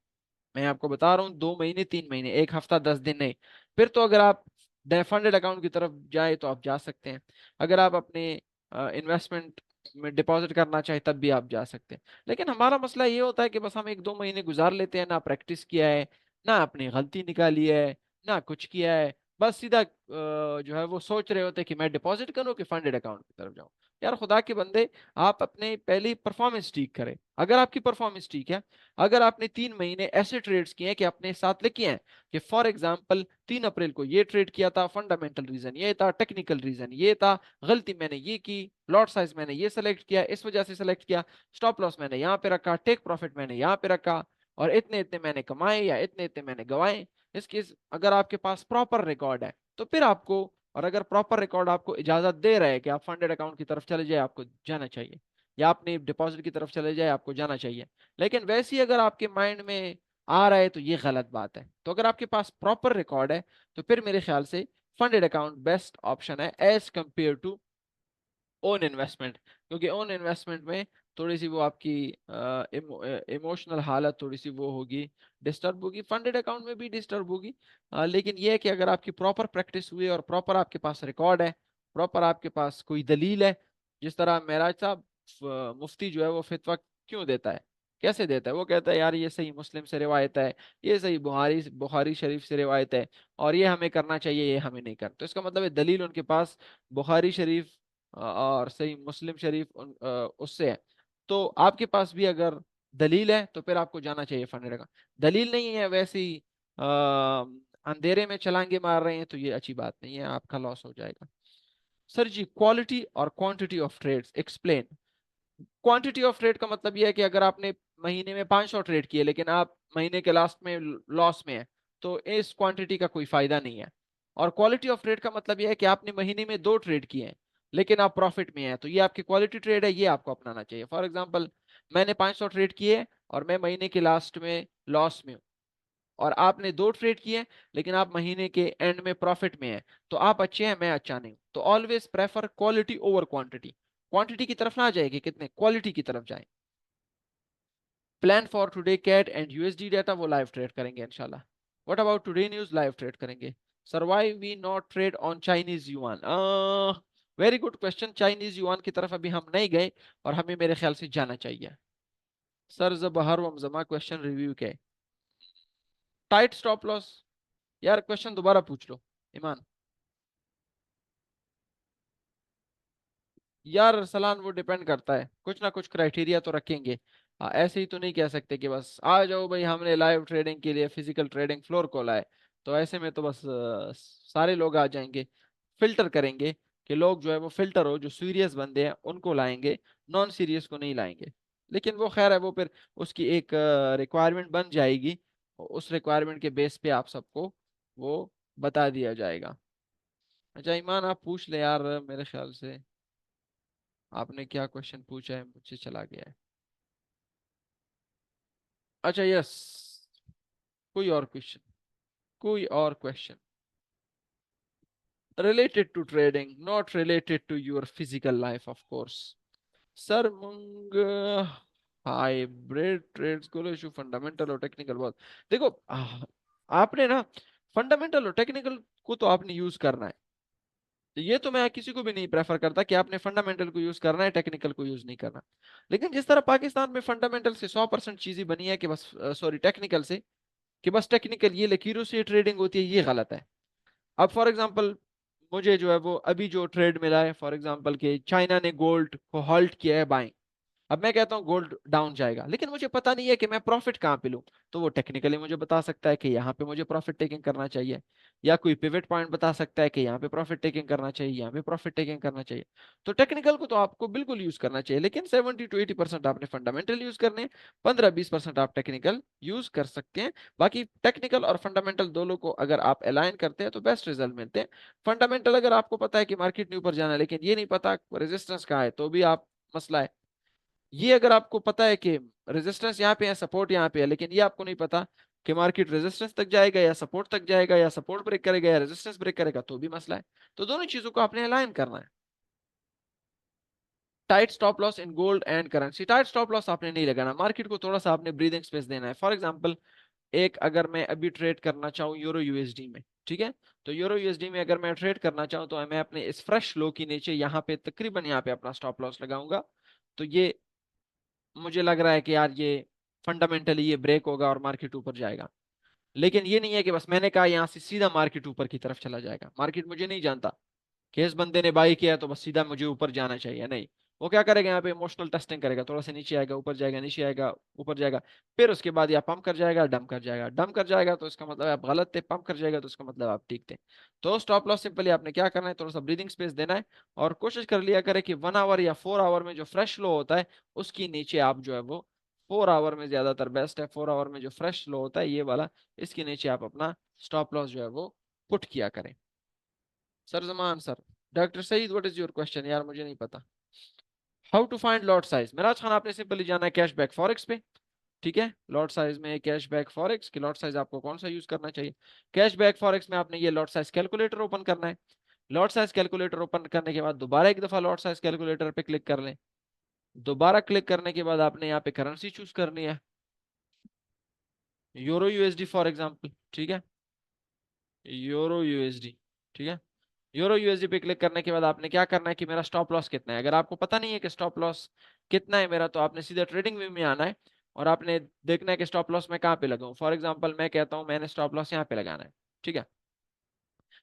मैं आपको बता रहा हूँ 2 महीने 3 महीने, एक हफ्ता 10 दिन नहीं, फिर तो अगर आप फंडेड अकाउंट की तरफ जाए तो आप जा सकते हैं। अगर आप अपने इन्वेस्टमेंट में डिपॉजिट करना चाहे तब भी आप जा सकते हैं। लेकिन हमारा मसला ये होता है कि बस हम 1 2 महीने गुजार लेते हैं, ना प्रैक्टिस किया है, ना अपनी गलती निकाली है, ना कुछ किया है, बस सीधा जो है वो सोच रहे होते हैं कि मैं डिपॉजिट करूं कि फंडेड अकाउंट की तरफ जाऊं। यार खुदा के बंदे, आप अपने पहली परफॉर्मेंस ठीक करें। अगर आपकी परफॉर्मेंस ठीक है, अगर आपने 3 महीने ऐसे ट्रेड्स किए हैं कि अपने साथ लिखे हैं कि फॉर एग्जांपल 3 अप्रैल को ये ट्रेड किया था, फंडामेंटल रीजन ये था, टेक्निकल रीजन ये था, गलती मैंने ये की, लॉट साइज मैंने ये सेलेक्ट किया, इस वजह से सेलेक्ट किया, स्टॉप लॉस मैंने यहाँ पे रखा, टेक प्रॉफिट मैंने यहाँ पे रखा, और इतने इतने मैंने कमाए या इतने इतने मैंने गवाए। इसके अगर आपके पास प्रॉपर रिकॉर्ड है तो फिर आपको, और अगर प्रॉपर रिकॉर्ड आपको इजाजत दे रहा है कि आप फंडेड अकाउंट की तरफ चले जाए, आपको जाना चाहिए, या अपने डिपॉजिट की तरफ चले जाए, आपको जाना चाहिए। लेकिन वैसे ही अगर आपके माइंड में आ रहा है तो ये गलत बात है। तो अगर आपके पास प्रॉपर रिकॉर्ड है तो फिर मेरे ख्याल से फंडेड अकाउंट बेस्ट ऑप्शन है as compare to own investment, क्योंकि ओन इन्वेस्टमेंट में थोड़ी सी वो आपकी इमोशनल हालत थोड़ी सी वो होगी, डिस्टर्ब होगी, फंडेड अकाउंट में भी डिस्टर्ब होगी। लेकिन ये है कि अगर आपकी प्रॉपर प्रैक्टिस हुई है और प्रॉपर आपके पास रिकॉर्ड है, प्रॉपर आपके पास कोई दलील है, जिस तरह महराज साहब मुफ्ती जो है वो फितवा क्यों देता है, कैसे देता है, वो कहता है यार ये सही मुस्लिम से रिवायत है, ये सही बुखारी बुखारी शरीफ से रिवायत है, और ये हमें करना चाहिए, ये हमें नहीं करना। तो इसका मतलब है दलील उनके पास बुखारी शरीफ और सही मुस्लिम शरीफ उससे है। तो आपके पास भी अगर दलील है तो फिर आपको जाना चाहिए फंडेड का। दलील नहीं है, वैसे ही अंधेरे में छलांगे मार रहे हैं, तो ये अच्छी बात नहीं है, आपका लॉस हो जाएगा। सर जी, क्वालिटी और quantity of trades explain. Quantity of trade का मतलब यह है कि अगर आपने महीने में 500 ट्रेड किए लेकिन आप महीने के लास्ट में लॉस में है, तो इस क्वांटिटी का कोई फायदा नहीं है। और क्वालिटी ऑफ ट्रेड का मतलब यह है कि आपने महीने में 2 ट्रेड किए हैं लेकिन आप प्रॉफिट में हैं, तो ये आपकी क्वालिटी ट्रेड है, ये आपको अपनाना चाहिए। फॉर एग्जांपल, मैंने 500 ट्रेड किए और मैं महीने के लास्ट में लॉस में हूँ, और आपने 2 ट्रेड किए लेकिन आप महीने के एंड में प्रॉफिट में हैं, तो आप अच्छे हैं, मैं अच्छा नहीं हूं। तो always prefer quality over quantity. Quantity की तरफ ना जाए कि कितने, क्वालिटी की तरफ जाए। Plan for today cat and USD data, वो लाइव ट्रेड करेंगे इंशाल्लाह। What about today news, live trade करेंगे। Sir why we not trade on Chinese yuan, very good question. Chinese yuan की तरफ अभी हम नहीं गए और हमें मेरे ख्याल से जाना चाहिए। सर जबहर वमजमा क्वेश्चन रिव्यू के टाइट स्टॉप लॉस, यार क्वेश्चन दोबारा पूछ लो ईमान। यार सलान, वो डिपेंड करता है, कुछ ना कुछ क्राइटेरिया तो रखेंगे। ऐसे ही तो नहीं कह सकते कि बस आ जाओ भाई हमने लाइव ट्रेडिंग के लिए फिजिकल ट्रेडिंग फ्लोर खोला है, तो ऐसे में तो बस सारे लोग आ जाएंगे। फिल्टर करेंगे कि लोग जो है वो फिल्टर हो, जो सीरियस बंदे हैं उनको लाएंगे, नॉन सीरियस को नहीं लाएंगे। लेकिन वो खैर है, वो फिर उसकी एक रिक्वायरमेंट बन जाएगी, उस रिक्वायरमेंट के बेस पे आप सबको वो बता दिया जाएगा। अच्छा ईमान, आप पूछ ले यार, मेरे ख्याल से आपने क्या क्वेश्चन पूछा है मुझसे चला गया है। अच्छा यस, कोई और क्वेश्चन, कोई और question related to trading, not related to your physical life of course. Sir मुंग, हाइब्रिड ट्रेड्स को इशू फंडामेंटल और टेक्निकल बहुत। देखो आपने ना फंडामेंटल और टेक्निकल को तो आपने यूज करना है, तो ये तो मैं किसी को भी नहीं प्रेफर करता कि आपने फंडामेंटल को यूज करना है, टेक्निकल को यूज नहीं करना। लेकिन जिस तरह पाकिस्तान में फंडामेंटल से 100% चीजें बनी है कि बस, सॉरी टेक्निकल से, कि बस टेक्निकल ये लकीरों से ट्रेडिंग होती है, ये गलत है। अब फॉर एग्जांपल, मुझे जो है वो अभी जो ट्रेड मिला है, फॉर एग्जांपल कि चाइना ने गोल्ड को हॉल्ट किया है बाइंग, अब मैं कहता हूँ गोल्ड डाउन जाएगा, लेकिन मुझे पता नहीं है कि मैं प्रॉफिट कहाँ पे लूँ। तो वो टेक्निकली मुझे बता सकता है कि यहाँ पे मुझे प्रॉफिट टेकिंग करना चाहिए, या कोई पिवट पॉइंट बता सकता है कि यहाँ पे प्रॉफिट टेकिंग करना चाहिए, यहाँ पे प्रॉफिट टेकिंग करना चाहिए। तो टेक्निकल को तो आपको बिल्कुल यूज करना चाहिए, लेकिन 70 to 80% आपने फंडामेंटल यूज करने हैं, 15-20% आप टेक्निकल यूज कर सकते हैं। बाकी टेक्निकल और फंडामेंटल दोनों को अगर आप अलाइन करते हैं तो बेस्ट रिजल्ट मिलते हैं। फंडामेंटल अगर आपको पता है कि मार्केट ने ऊपर जाना है, लेकिन ये नहीं पता रेजिस्टेंस कहाँ है, तो भी आप मसला है। ये अगर आपको पता है कि रेजिस्टेंस यहाँ पे है, सपोर्ट यहाँ पे है, लेकिन ये आपको नहीं पता कि मार्केट रेजिस्टेंस तक जाएगा या सपोर्ट तक जाएगा, या सपोर्ट ब्रेक करेगा या रेजिस्टेंस ब्रेक करेगा, तो भी मसला है। तो दोनों चीजों को आपने अलाइन करना है। Tight stop loss in gold and currency, tight stop loss आपने नहीं लगाना, मार्केट को थोड़ा सा आपने ब्रीदिंग स्पेस देना है। फॉर एग्जांपल, एक अगर मैं अभी ट्रेड करना चाहूँ यूरो यूएसडी में, ठीक है, तो यूरो यूएसडी में अगर मैं ट्रेड करना चाहूँ तो मैं अपने इस फ्रेश लो के नीचे यहाँ पे तकरीबन यहाँ पे अपना स्टॉप लॉस लगाऊंगा। तो ये मुझे लग रहा है कि यार ये फंडामेंटली ये ब्रेक होगा और मार्केट ऊपर जाएगा। लेकिन ये नहीं है कि बस मैंने कहा यहाँ से सीधा मार्केट ऊपर की तरफ चला जाएगा। मार्केट मुझे नहीं जानता कि इस बंदे ने बाई किया तो बस सीधा मुझे ऊपर जाना चाहिए, नहीं। वो क्या करेगा, यहाँ पे इमोशनल टेस्टिंग करेगा, थोड़ा सा नीचे आएगा, ऊपर जाएगा, नीचे आएगा, ऊपर जाएगा, फिर उसके बाद या पंप कर जाएगा, डंप कर जाएगा। डंप कर जाएगा तो इसका मतलब आप गलत थे, पंप कर जाएगा तो इसका मतलब आप ठीक थे। तो स्टॉप लॉस सिंपली आपने क्या करना है, थोड़ा सा ब्रीदिंग स्पेस देना है, और कोशिश कर लिया करें कि 1 आवर या 4 आवर में जो फ्रेश लो होता है उसकी नीचे आप जो है वो, 4 आवर में ज्यादातर बेस्ट है, 4 आवर में जो फ्रेश लो होता है ये वाला, इसके नीचे आप अपना स्टॉप लॉस जो है वो पुट किया करें। Sir Zaman sir, doctor Saeed what is your question, यार मुझे नहीं पता। How to find lot size, Miraj Khan आपने सिंपली जाना है कैशबैक फॉरेक्स पे, ठीक है। लॉट साइज में कैशबैक फॉरेक्स की लॉट साइज आपको कौन सा यूज करना चाहिए, कैशबैक फॉरेक्स में आपने ये लॉट साइज कैलकुलेटर ओपन करना है। लॉट साइज कैलकुलेटर ओपन करने के बाद दोबारा एक दफा लॉट साइज कैलकुलेटर पे क्लिक कर लें। दोबारा क्लिक करने के बाद आपने यहाँ पे करेंसी चूज करनी है, यूरो यूएसडी फॉर एग्जाम्पल, ठीक है, यूरो यूएसडी, ठीक है। यूरो यूएसडी पे क्लिक करने के बाद आपने क्या करना है कि मेरा स्टॉप लॉस कितना है। अगर आपको पता नहीं है कि स्टॉप लॉस कितना है मेरा, तो आपने सीधा ट्रेडिंग व्यू में आना है और आपने देखना है कि स्टॉप लॉस मैं कहाँ पे लगाऊं। फॉर एग्जांपल मैं कहता हूं मैंने स्टॉप लॉस यहाँ पे लगाना है, ठीक है।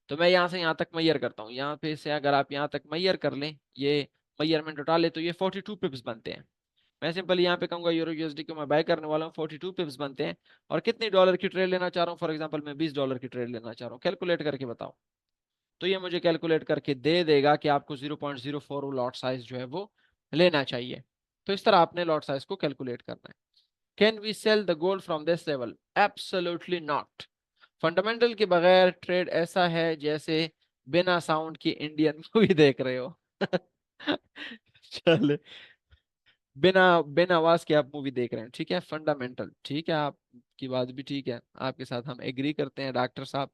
तो मैं यहाँ से यहाँ तक मैयर करता हूँ, यहाँ पे से अगर आप यहाँ तक मैयर कर लें, ये मैयरमेंट उठा ले, तो ये 42 पिप्स बनते हैं। मैं सिंपल यहाँ पे कहूंगा यूरो यूएसडी को मैं बाय करने वाला हूँ, 42 पिप्स बनते हैं। और कितने डॉलर की ट्रेड लेना चाह रहा हूँ, फॉर एग्जाम्पल मैं $20 की ट्रेड लेना चाह रहा हूँ, कैलकुलेट करके बताओ। तो ये मुझे कैलकुलेट करके दे देगा कि आपको 0.04 लॉट साइज जो है वो लेना चाहिए। तो इस तरह आपने लॉट साइज को कैलकुलेट करना है। Can we sell the gold from this level, absolutely not. Fundamental के बगैर ट्रेड ऐसा है जैसे बिना साउंड की इंडियन मूवी देख रहे हो। चले, बिना बिना आवाज के आप मूवी देख रहे हैं, ठीक है। फंडामेंटल ठीक है, आपकी बात भी ठीक है, आपके साथ हम एग्री करते हैं डॉक्टर साहब।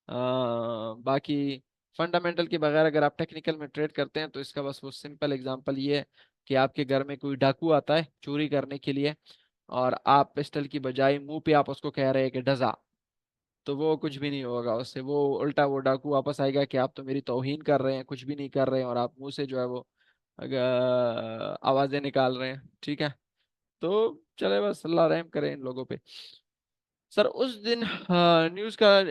बाकी फंडामेंटल के बगैर अगर आप टेक्निकल में ट्रेड करते हैं तो इसका बस वो सिंपल एग्जांपल ये है कि आपके घर में कोई डाकू आता है चोरी करने के लिए, और आप पिस्टल की बजाय मुंह पे आप उसको कह रहे हैं कि डजा, तो वो कुछ भी नहीं होगा उससे। वो उल्टा वो डाकू वापस आएगा कि आप तो मेरी तौहीन कर रहे हैं, कुछ भी नहीं कर रहे हैं, और आप मुंह से जो है वो आवाजें निकाल रहे हैं, ठीक है। तो चले, बस अल्लाह रहम करे इन लोगों पे। सर उस दिन न्यूज़ का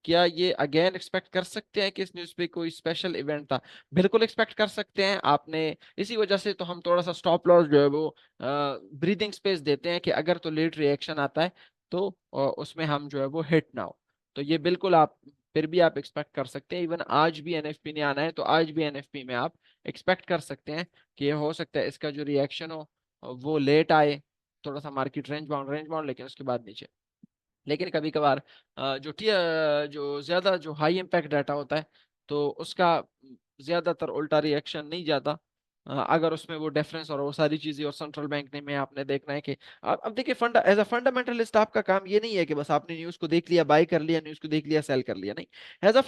क्या ये अगेन एक्सपेक्ट कर सकते हैं कि इस न्यूज़ पे कोई स्पेशल इवेंट था? बिल्कुल एक्सपेक्ट कर सकते हैं आपने। इसी वजह से तो हम थोड़ा सा स्टॉप लॉस जो है वो ब्रीदिंग स्पेस देते हैं कि अगर तो लेट रिएक्शन आता है तो उसमें हम जो है वो हिट ना हो। तो ये बिल्कुल आप फिर भी आप एक्सपेक्ट कर सकते हैं। इवन आज भी एनएफपी ने आना है तो आज भी एनएफपी में आप एक्सपेक्ट कर सकते हैं कि ये हो सकता है इसका जो रिएक्शन हो वो लेट आए, थोड़ा सा मार्केट रेंज बाउंड लेकिन उसके बाद नीचे। लेकिन कभी कभार जो ज्यादा जो हाई इम्पैक्ट डाटा होता है तो उसका ज्यादातर उल्टा रिएक्शन नहीं जाता। अगर उसमें वो डिफरेंस और वो सारी चीजें और सेंट्रल बैंक ने में आपने देखना है कि अब देखिए फंडा एज अ फंडामेंटलिस्ट आपका काम ये नहीं है कि बस आपने न्यूज को देख लिया बाय कर लिया, न्यूज को देख लिया सेल कर लिया, नहीं। एज अ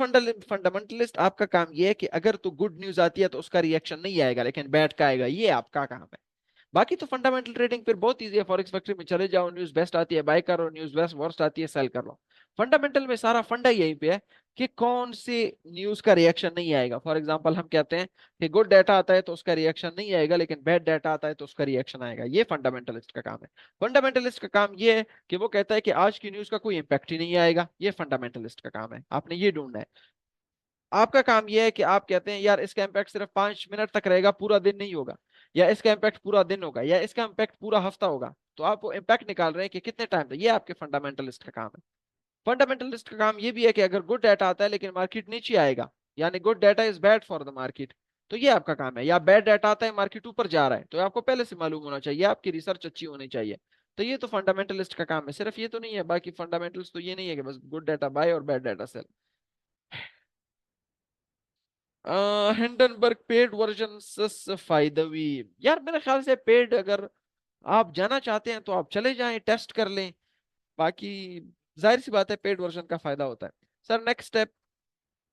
फंडामेंटलिस्ट आपका काम ये है कि अगर तो गुड न्यूज आती है तो उसका रिएक्शन नहीं आएगा, लेकिन बैड का आएगा, ये आपका काम है। बाकी तो फंडामेंटल ट्रेडिंग फिर बहुत इजी है, फॉरेक्स फैक्ट्री में चले जाओ, न्यूज बेस्ट आती है बाय करो, न्यूज बेस्ट वर्स्ट आती है सेल कर लो। फंडामेंटल में सारा फंडा यहीं पे है कि कौन सी न्यूज का रिएक्शन नहीं आएगा। फॉर एग्जांपल हम कहते हैं कि गुड डाटा आता है तो उसका रिएक्शन नहीं आएगा, लेकिन बैड डाटा आता है तो उसका रिएक्शन आएगा। ये फंडामेंटलिस्ट का काम है। फंडामेंटलिस्ट का काम ये है कि वो कहता है कि आज की न्यूज का कोई इंपैक्ट ही नहीं आएगा। ये फंडामेंटलिस्ट का काम है, आपने ये ढूंढना है। आपका काम यह है कि आप कहते हैं यार इसका इम्पैक्ट सिर्फ 5 मिनट तक रहेगा, पूरा दिन नहीं होगा। या इसका इम्पैक्ट पूरा दिन होगा, या इसका इम्पैक्ट पूरा हफ्ता होगा। तो आप वो इम्पैक्ट निकाल रहे हैं कि कितने टाइम तक। ये आपके फंडामेंटलिस्ट का काम है। फंडामेंटलिस्ट का काम ये भी है कि अगर गुड डाटा आता है लेकिन मार्केट नीचे आएगा, यानी good data is bad for the market, तो ये आपका काम है। या बैड डाटा आता है मार्केट ऊपर जा रहा है, तो आपको पहले से मालूम होना चाहिए, आपकी रिसर्च अच्छी होनी चाहिए। तो ये तो फंडामेंटलिस्ट का काम है। सिर्फ ये तो नहीं है, बाकी फंडामेंटल्स तो ये नहीं है कि बस गुड डाटा बाय और bad data sell. Hindenburg paid version फायदवी। यार मेरे ख्याल से पेड अगर आप जाना चाहते हैं तो आप चले जाएं, टेस्ट कर लें। बाकी जाहिर सी बात है पेड वर्जन का फायदा होता है। सर नेक्स्ट स्टेप,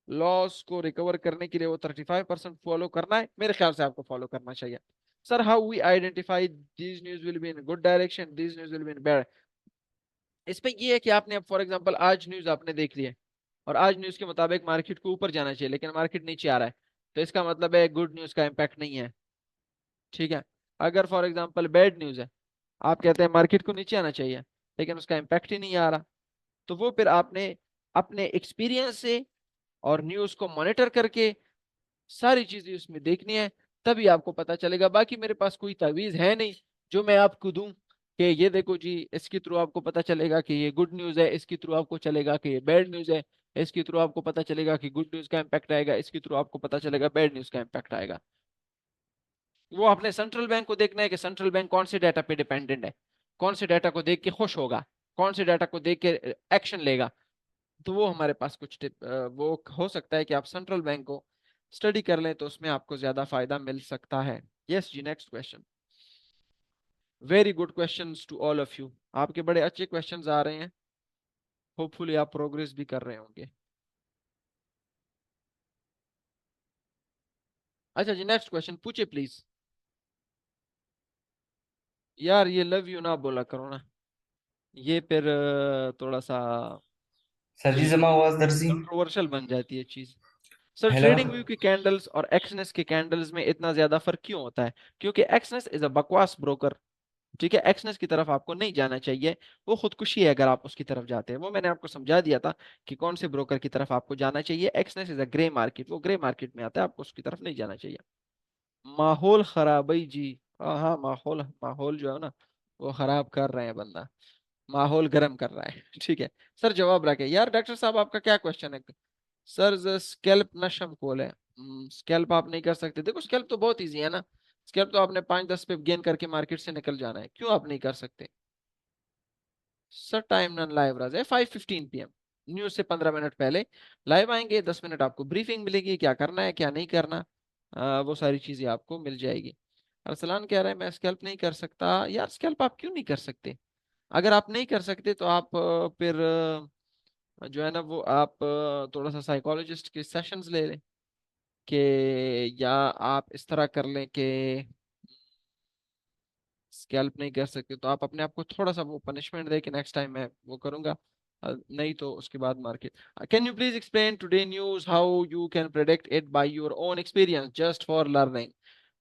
लॉस को रिकवर करने के लिए वो 35% फॉलो करना है, मेरे ख्याल से आपको फॉलो करना चाहिए। Sir how we identify these news will be in good direction, these news will be in bad. इसमें ये है कि आपने अब फॉर एग्जांपल आज न्यूज आपने देख ली है, और आज न्यूज के मुताबिक मार्केट को ऊपर जाना चाहिए लेकिन मार्केट नीचे आ रहा है, तो इसका मतलब है गुड न्यूज का इम्पैक्ट नहीं है। ठीक है। अगर फॉर एग्जांपल बैड न्यूज है, आप कहते हैं मार्केट को नीचे आना चाहिए लेकिन उसका इम्पैक्ट ही नहीं आ रहा, तो वो फिर आपने अपने एक्सपीरियंस से और न्यूज को मॉनिटर करके सारी चीजें उसमें देखनी है, तभी आपको पता चलेगा। बाकी मेरे पास कोई तावीज है नहीं जो मैं आपको दूं कि ये देखो जी इसके थ्रू आपको पता चलेगा कि ये गुड न्यूज है, इसके थ्रू आपको चलेगा कि ये बैड न्यूज है, इसके थ्रू आपको पता चलेगा कि गुड न्यूज का इम्पैक्ट आएगा, इसके थ्रू आपको पता चलेगा बैड न्यूज का इम्पैक्ट आएगा। वो अपने सेंट्रल बैंक को देखना है कि सेंट्रल बैंक कौन से डाटा पे डिपेंडेंट है, कौन से डाटा को देख के खुश होगा, कौन से डाटा को देख के एक्शन लेगा। तो वो हमारे पास कुछ टिप वो हो सकता है कि आप सेंट्रल बैंक को स्टडी कर लें तो उसमें आपको ज्यादा फायदा मिल सकता है। यस जी, next question. Very good questions to all of you, आपके बड़े अच्छे क्वेश्चंस आ रहे हैं। होपफुली आप प्रोग्रेस भी कर रहे होंगे। अच्छा जी, नेक्स्ट क्वेश्चन पूछे प्लीज। यार ये लव यू ना बोला करो ना, ये फिर थोड़ा सा सर जी जमा आवाज दर्जी। कंट्रोवर्शियल बन जाती है चीज। Sir hello. ट्रेडिंग व्यू की कैंडल्स और एक्सनेस के कैंडल्स में इतना ज्यादा फर्क क्यों होता है? क्योंकि एक्सनेस इज अ बकवास ब्रोकर। ठीक है, एक्सनेस की तरफ आपको नहीं जाना चाहिए, वो खुदकुशी है अगर आप उसकी तरफ जाते हैं। वो मैंने आपको समझा दिया था कि कौन से ब्रोकर की तरफ आपको जाना चाहिए। Exness is a grey market, वो ग्रे मार्केट में आता है, आपको उसकी तरफ नहीं जाना चाहिए। माहौल खराबी जी। हाँ हाँ, माहौल माहौल जो है ना वो खराब कर रहे हैं बंदा, माहौल गर्म कर रहा है। ठीक है। सर जवाब रखे यार। डॉक्टर साहब आपका क्या क्वेश्चन है? सर स्कैल्प नशम खोल है। स्कैल्प आप नहीं कर सकते। देखो स्कैल्प तो बहुत इजी है ना, स्कैल्प तो आपने 5-10 पे गेन करके मार्केट से निकल जाना है, क्यों आप नहीं कर सकते? सर टाइम नन लाइव राज है 5:15 PM, न्यूज से 15 मिनट पहले लाइव आएंगे। 10 मिनट आपको ब्रीफिंग मिलेगी, क्या करना है क्या नहीं करना, वो सारी चीजें आपको मिल जाएगी। अरसलान कह रहा है मैं स्कैल्प नहीं कर सकता। यार स्कैल्प आप क्यों नहीं कर सकते? अगर आप नहीं कर सकते तो आप फिर जो है ना वो आप थोड़ा सा साइकोलॉजिस्ट के सेशंस ले लें कि, या आप इस तरह कर लें कि स्कैल्प नहीं कर सकते तो आप अपने आप को थोड़ा सा वो पनिशमेंट दे कि नेक्स्ट टाइम मैं वो करूंगा। नहीं तो उसके बाद market. Can you please explain today news how you can predict it by your own experience just for learning.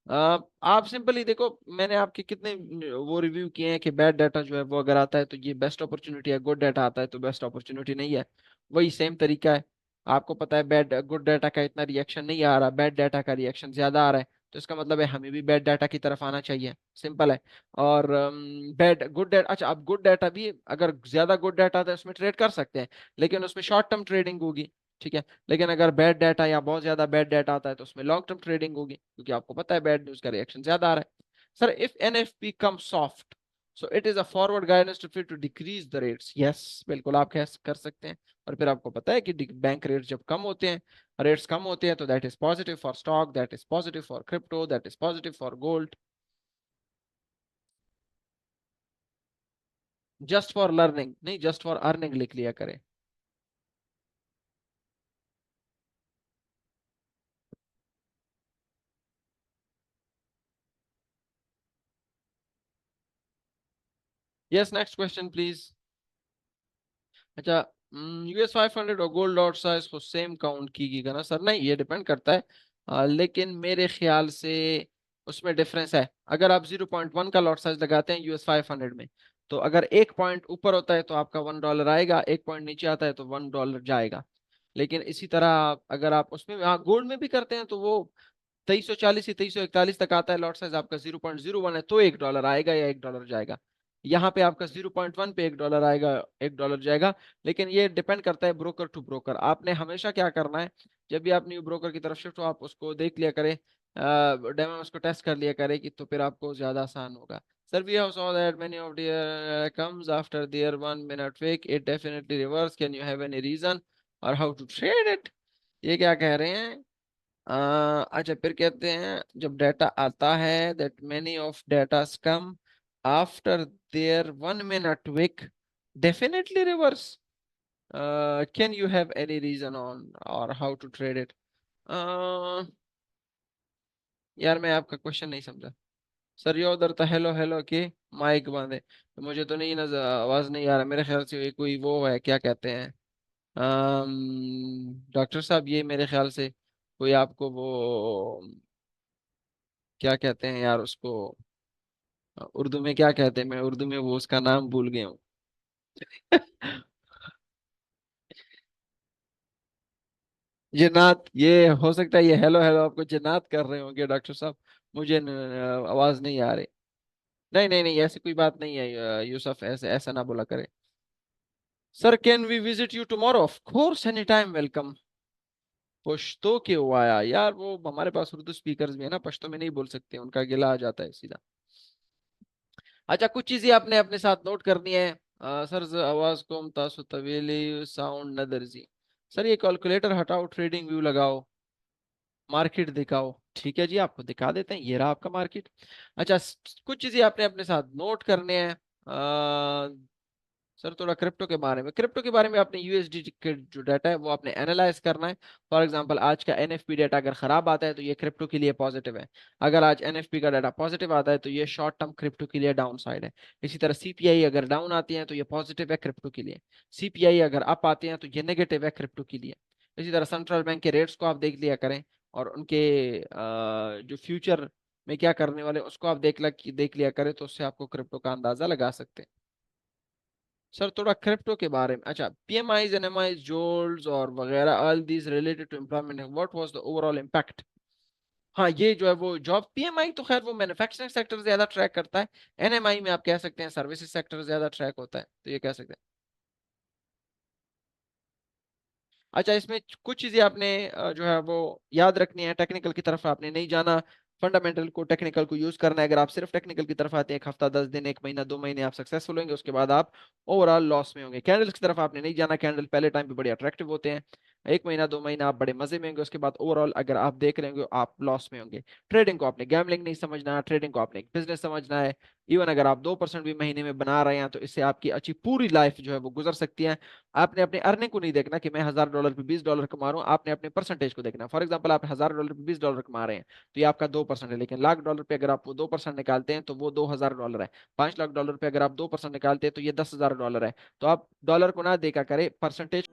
आप सिंपली देखो, मैंने आपके कितने वो रिव्यू किए हैं कि बैड डाटा जो है वो अगर आता है तो ये बेस्ट अपॉर्चुनिटी है, गुड डाटा आता है तो बेस्ट अपॉर्चुनिटी नहीं है। वही सेम तरीका है। आपको पता है बैड गुड डाटा का इतना रिएक्शन नहीं आ रहा, बैड डाटा का रिएक्शन ज्यादा आ रहा है, तो इसका मतलब है हमें भी बैड डाटा की तरफ आना चाहिए। सिंपल है। और बैड गुड डाटा, अच्छा अब गुड डाटा भी अगर ज्यादा गुड डाटा आता है उसमें ट्रेड कर सकते हैं, लेकिन उसमें शॉर्ट टर्म ट्रेडिंग होगी। ठीक है। लेकिन अगर बैड डाटा या बहुत ज्यादा बैड डाटा आता है तो उसमें लॉन्ग टर्म ट्रेडिंग होगी, क्योंकि आपको पता है बैड न्यूज का रिएक्शन ज्यादा आ रहा है। Sir if NFP come soft, so it is a forward guidance to फिर to decrease the rates. Yes बिल्कुल आप कह कर सकते हैं। और फिर आपको पता है कि बैंक रेट जब कम होते हैं, रेट्स कम होते हैं, तो that is positive for stock, that is positive for crypto, that is positive for gold. Just for learning नहीं, जस्ट फॉर अर्निंग लिख लिया करें। Yes next question please. अच्छा, US 500 और गोल्ड लॉट साइज को सेम काउंट कीजिएगा ना सर? नहीं, ये डिपेंड करता है। लेकिन मेरे ख्याल से उसमें डिफरेंस है। अगर आप 0.1 का लॉट साइज लगाते हैं US 500 में, तो अगर एक पॉइंट ऊपर होता है तो आपका $1 आएगा, एक पॉइंट नीचे आता है तो $1 जाएगा। लेकिन इसी तरह अगर आप उसमें, हाँ गोल्ड में भी करते हैं तो वो 2340 से 2341 तक आता है, लॉट साइज आपका 0.01 है, तो $1 आएगा या $1 जाएगा। यहाँ पे आपका 0.1 पे $1 आएगा, $1 जाएगा। लेकिन ये डिपेंड करता है ब्रोकर टू ब्रोकर। आपने हमेशा क्या करना है, जब भी आप न्यू ब्रोकर की तरफ शिफ्ट हो, आप उसको देख लिया करें, डेमो उसको टेस्ट कर लिया करें कि, तो फिर आपको ज्यादा आसान होगा। Sir, we have saw that many of the comes after their 1 minute wick. It definitely reverse. Can you have any reason or how to trade it? ये क्या कह रहे हैं? अच्छा, फिर कहते हैं जब डाटा आता है, that many of datas come after their 1 minute wick, definitely reverse. Can you have any reason on or how to trade it? यार मैं आपका क्वेश्चन नहीं समझा। सर ये उधर था हेलो हेलो के माइक बंद है, तो मुझे तो नहीं नजर, आवाज नहीं आ रहा। मेरे ख्याल से ये कोई वो है, क्या कहते हैं, डॉक्टर साहब, ये मेरे ख्याल से कोई आपको वो क्या कहते हैं यार उसको, उर्दू में क्या कहते हैं, मैं उर्दू में वो उसका नाम भूल गया हूँ। जिन्नात, ये हो सकता है ये हेलो हेलो आपको जिन्नात कर रहे होंगे डॉक्टर साहब, मुझे आवाज नहीं आ रही। नहीं नहीं नहीं, ऐसी कोई बात नहीं है यूसुफ, ऐसे ऐसा ना बोला करे। Sir can we visit you tomorrow? Of course, any time welcome. Pashto क्यों आया यार, वो हमारे पास उर्दू स्पीकर्स भी है ना, पश्तो में नहीं बोल सकते, उनका गिला आ जाता है सीधा। अच्छा, कुछ चीजें आपने अपने साथ नोट करनी है। सर आवाज को तासु तवीली साउंड नदरजी। सर ये कैलकुलेटर हटाओ, ट्रेडिंग व्यू लगाओ, मार्केट दिखाओ। ठीक है जी, आपको दिखा देते हैं, ये रहा आपका मार्केट। अच्छा, कुछ चीजें आपने अपने साथ नोट करने हैं। सर थोड़ा क्रिप्टो के बारे में आपने यूएसडी के जो डाटा है वो आपने एनालाइज करना है। फॉर एग्जांपल आज का एनएफपी डाटा अगर खराब आता है तो ये क्रिप्टो के लिए पॉजिटिव है। अगर आज एनएफपी का डाटा पॉजिटिव आता है तो ये शॉर्ट टर्म क्रिप्टो के लिए डाउन साइड है। इसी तरह सीपीआई अगर डाउन आती है तो ये पॉजिटिव है क्रिप्टो के लिए। सीपीआई अगर अप आते हैं तो ये नेगेटिव है क्रिप्टो के लिए। इसी तरह सेंट्रल बैंक के रेट्स को आप देख लिया करें, और उनके जो फ्यूचर में क्या करने वाले उसको आप देख लिया करें, तो उससे आपको क्रिप्टो का अंदाजा लगा सकते हैं। सर थोड़ा क्रिप्टो के बारे में, अच्छा, पीएमआईज एनएमआईज जोल्स और वगैरह, all these related to employment, what was the overall impact? हाँ, ये जो है वो जॉब, पीएमआई तो खैर वो मैन्युफैक्चरिंग सेक्टर ज्यादा ट्रैक करता है। एनएमआई में आप कह सकते हैं सर्विसेज सेक्टर ज्यादा ट्रैक होता है, तो ये कह सकते हैं। अच्छा, इसमें कुछ चीजें आपने जो है वो याद रखनी है। टेक्निकल की तरफ आपने नहीं जाना, फंडामेंटल को टेक्निकल को यूज करना है। अगर आप सिर्फ टेक्निकल की तरफ आते हैं, एक हफ्ता 10 दिन 1 महीना 2 महीने आप सक्सेसफुल होंगे, उसके बाद आप ओवरऑल लॉस में होंगे। कैंडल्स की तरफ आपने नहीं जाना, कैंडल पहले टाइम पे बड़े अट्रैक्टिव होते हैं, 1 महीना 2 महीना आप बड़े मजे में होंगे, उसके बाद ओवरऑल अगर आप देख रहे होंगे आप लॉस में होंगे। ट्रेडिंग को आपने गैम्बलिंग नहीं समझना, ट्रेडिंग को आपने एक बिजनेस समझना है। इवन अगर आप 2% भी महीने में बना रहे हैं तो इससे आपकी अच्छी पूरी लाइफ जो है वो गुजर सकती है। आपने अपने अर्निंग को नहीं देखना कि मैं $1000 पे $20 कमा रहा हूँ, आपने अपने परसेंटेज को देखना। फॉर एग्जाम्पल आप $1000 पे $20 कमा रहे हैं, तो ये आपका 2% है। लेकिन $1,00,000 पे अगर आप वो 2% निकालते हैं तो वो $2000 है। $5 लाख पे अगर आप 2% निकालते हैं तो ये $10,000 है। तो आप डॉलर को ना देखा करें, परसेंटेज